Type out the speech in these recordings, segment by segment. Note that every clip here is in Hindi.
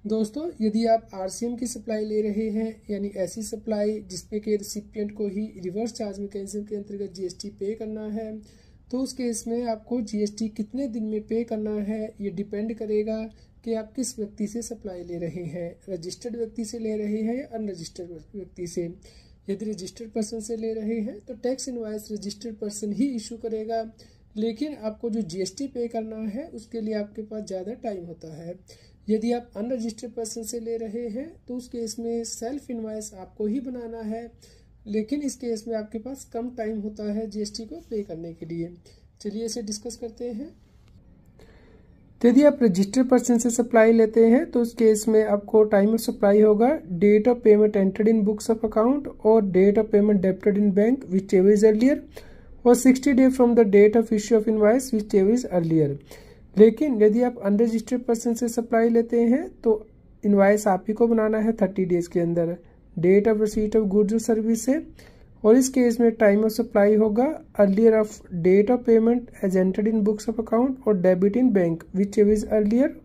दोस्तों, यदि आप आरसीएम की सप्लाई ले रहे हैं, यानी ऐसी सप्लाई जिसपे के रिसिपिएंट को ही रिवर्स चार्ज मैकेनिज्म के अंतर्गत जीएसटी पे करना है, तो उस केस में आपको जीएसटी कितने दिन में पे करना है ये डिपेंड करेगा कि आप किस व्यक्ति से सप्लाई ले रहे हैं। रजिस्टर्ड व्यक्ति से ले रहे हैं या अनरजिस्टर्ड व्यक्ति से। यदि रजिस्टर्ड पर्सन से ले रहे हैं तो टैक्स इनवॉइस रजिस्टर्ड पर्सन ही इशू करेगा, लेकिन आपको जो जीएसटी पे करना है उसके लिए आपके पास ज़्यादा टाइम होता है। यदि आप अनरजिस्टर्ड पर्सन से ले रहे हैं तो उस केस में सेल्फ इनवॉइस आपको ही बनाना है, लेकिन इस केस में आपके पास कम टाइम होता है जीएसटी को पे करने के लिए। चलिए इसे डिस्कस करते हैं। तो यदि आप रजिस्टर्ड पर्सन से सप्लाई लेते हैं तो उस केस में आपको टाइम ऑफ सप्लाई होगा date of payment entered in books of account और date of payment debited in bank whichever is earlier, और 60 day from the date of issue of invoice whichever is earlier. लेकिन यदि आप अनरजिस्टर्ड पर्सन से सप्लाई लेते हैं तो इनवॉइस आप ही को बनाना है 30 डेज के अंदर date of receipt of goods और सर्विस से, और इस केस में टाइम ऑफ सप्लाई होगा earlier of date of payment as entered in books of account और debit in bank whichever is earlier.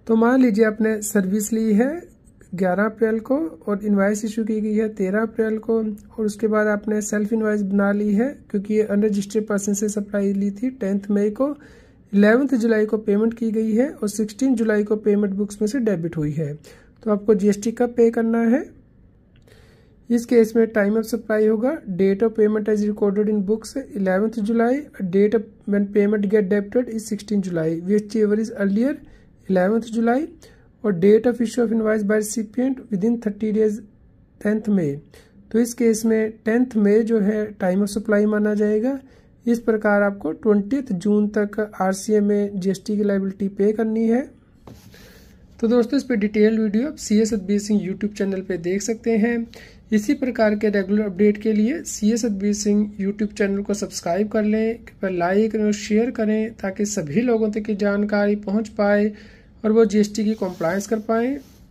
तो मान लीजिए आपने सर्विस ली है 11 अप्रैल को और इनवॉइस इशू की गई है 13 अप्रैल को, और उसके बाद आपने सेल्फ इनवॉइस बना ली है क्योंकि ये अनरजिस्टर्ड पर्सन से सप्लाई ली थी 10 मई को। 11 जुलाई को पेमेंट की गई है और 16 जुलाई को पेमेंट बुक्स में से डेबिट हुई है। तो आपको जीएसटी कब पे करना है? इस केस में टाइम ऑफ सप्लाई होगा date of payment as recorded in books 11 July, date of when payment get debited is 16 July whichever is earlier 11 July, और date of issue of invoice by recipient within 30 days 10 May. तो इस केस में 10 मई जो है टाइम ऑफ सप्लाई माना जाएगा। इस प्रकार आपको 20 जून तक आरसीएम में जीएसटी की लायबिलिटी पे करनी है। तो दोस्तों, इस पे डिटेल वीडियो आप CS Satbir Singh YouTube channel पे देख सकते हैं। इसी प्रकार के रेगुलर अपडेट के लिए CS Satbir Singh YouTube channel को सब्सक्राइब कर लें, लाइक और शेयर करें ताकि सभी लोगों तक की जानकारी पहुंच पाए और वो जीएसटी की कॉम्प्लायंस कर पाएँ।